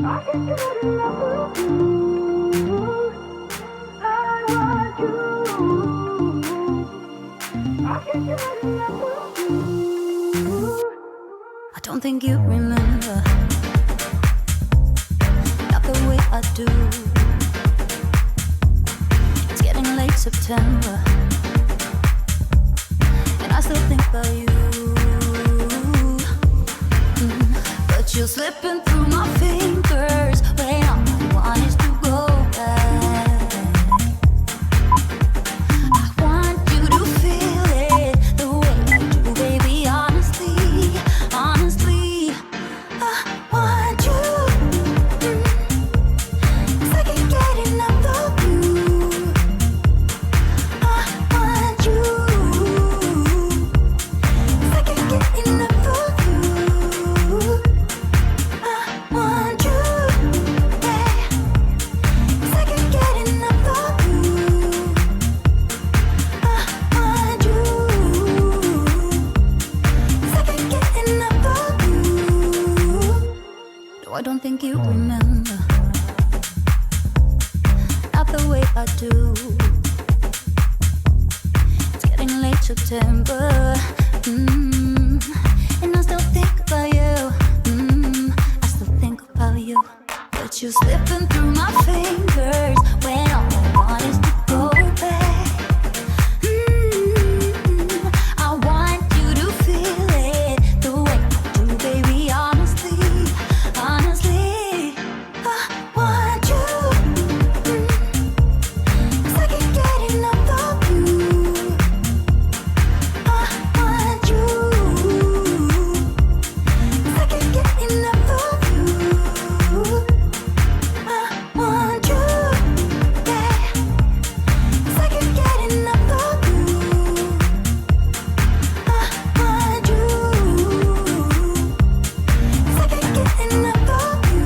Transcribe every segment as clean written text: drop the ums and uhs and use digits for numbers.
I don't think you remember, not the way I do. It's getting late September, and I still think about you. But you're slipping through my fingers when all I want is to go back. I want you to feel it the way I do, baby. Honestly, honestly, I want you. 'Cause I can't get enough of you. I want you. 'Cause I can't get enough of you. I want you, yeah. 'Cause I can't get enough of you. I want you. 'Cause I can't get enough of you. No, I don't think you remember, not the way I do. It's getting late September, and I still think about you. I still think about you. But you're slipping through my fingers when all I want is to go back. I want you to feel it the way I do, baby. Honestly, honestly, I want you. 'Cause I can't get enough of you. I want you. 'Cause I can't get enough of you. I want you, yeah. 'Cause I can't get enough of you. I want you. 'Cause I can't get enough of you.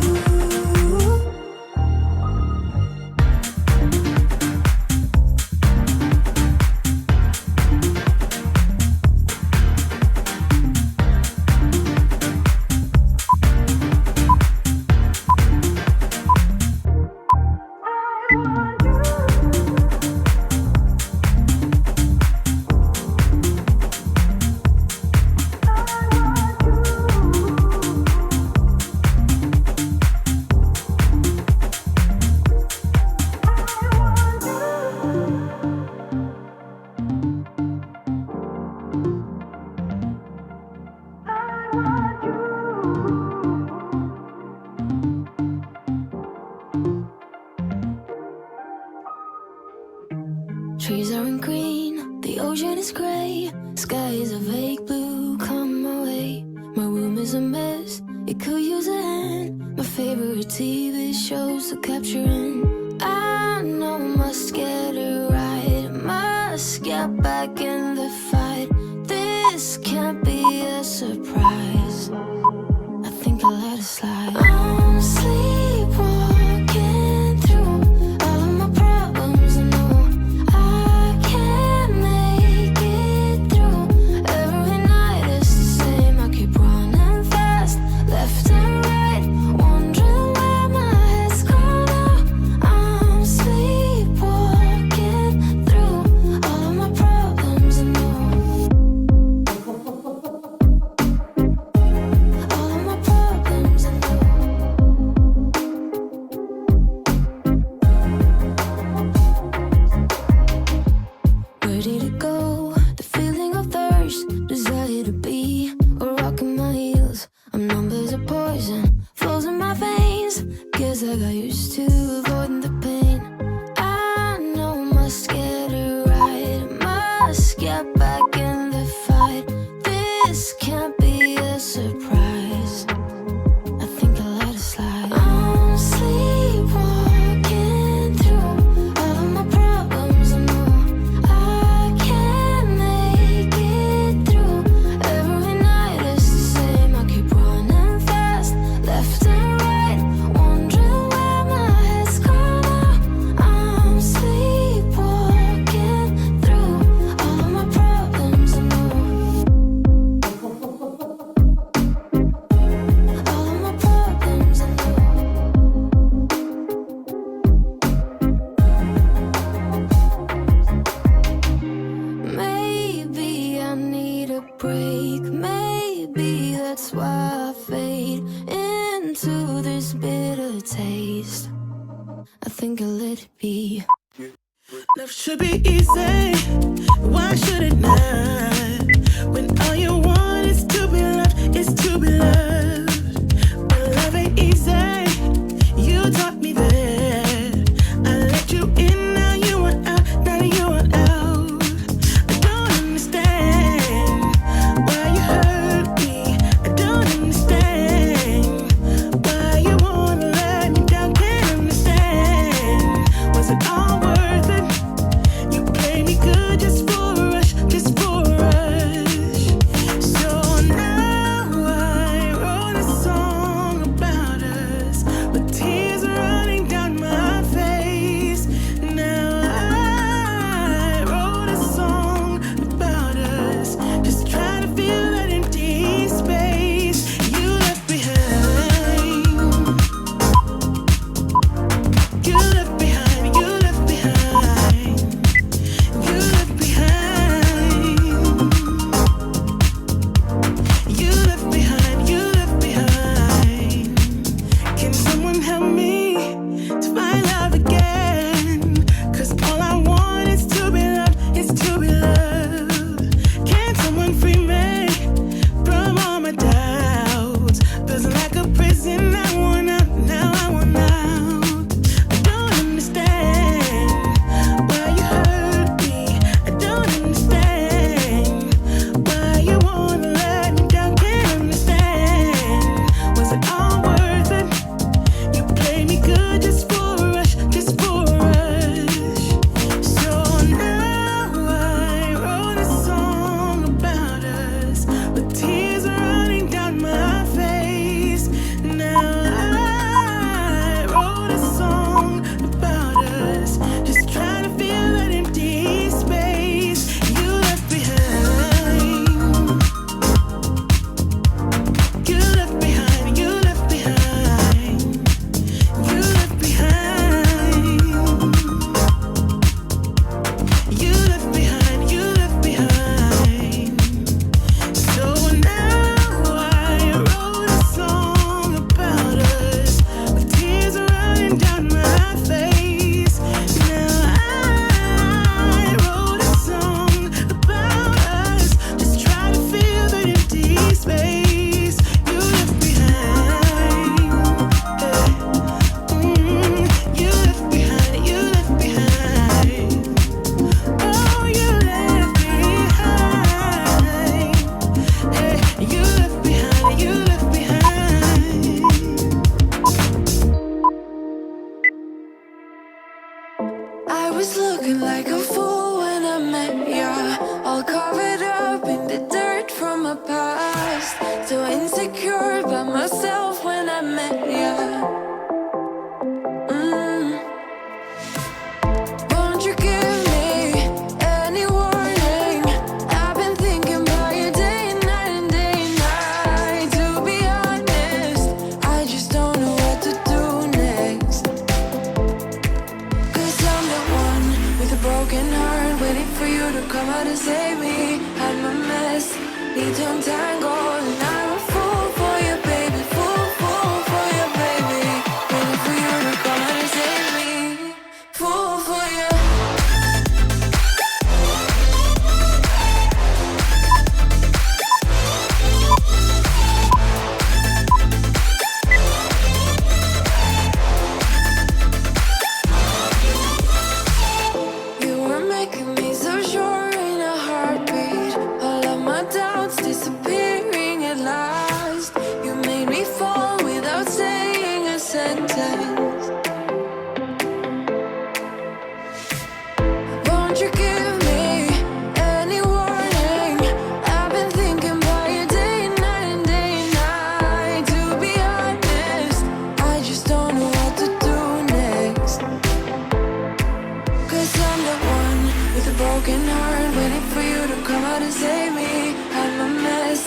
Trees aren't green, the ocean is gray, sky is a vague blue, come my way. My room is a mess, it could use a hand. My favorite TV shows are capturing. I know I must get it right, must get back in the fight. This can't be a surprise, I think I'll let it slide. I'm sleepwalking through all of my problems. I know I can't make it through. Every night is the same. I keep running fast, left and right, wondering where my head's gone now. I'm sleepwalking through all of my problems. I know all of my problems. I know. think I'll let it be. Love should be easy, why should it not? When all you want is to be loved, is to be loved. But love ain't easy, you taught me that. I let you in, now you want out, now you want out. I don't understand why you hurt me. I don't understand why you wanna let me down. Can't understand, was it all worth it? You play me good just for a rush, just for a rush. So now I wrote a song about us, with tears running down my face. Now I wrote a song about us, just trying to fill that empty space you left behind. You left behind, you left behind. You left behind. You left behind, you left behind. Can someone help me to find love again? 'Cause all I want is to be loved, is to be loved. Can someone free me from all my doubts? Feels like a prison, I want out, now I want out. I don't understand why you hurt me. I don't understand why you wanna let me down. Can't understand, was it all worth it? You play me good just for a rush, just for a rush. So now I wrote a song about us, with tears running down my face. Now I wrote a song about us, just trying to fill that empty space you left behind. You left behind, you left behind. You left behind. You left behind, you left behind. So now I wrote a song about us, with tears running down my face. Now I wrote a song about us, just trying to fill that empty space you left behind. You left behind, you left behind. Oh, you left behind. You left behind, you left behind. I was looking like a fool when I met ya, all covered up in the dirt from my past. So insecure about myself when I met ya. Won't you give me any warning? I've been thinking about you day and night and day and night. To be honest, I just don't know what to do next. 'Cause I'm the one with a broken heart, waiting for you to come out and save me. Had my mess, need to untangle, and I'm a fool for you, baby. Fool for you, baby. Waiting for you to come out and save me. Fool for you. You were making me so sure in a heartbeat. All of my doubts disappearing at last. You made me fall without saying a sentence. Won't you give me any warning? I've been thinking about you day and night and day and night. To be honest, I just don't know what to do next. 'Cause I'm the one with a broken heart, waiting for you to come out and save me. Had my mess,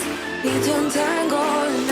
need to untangle, and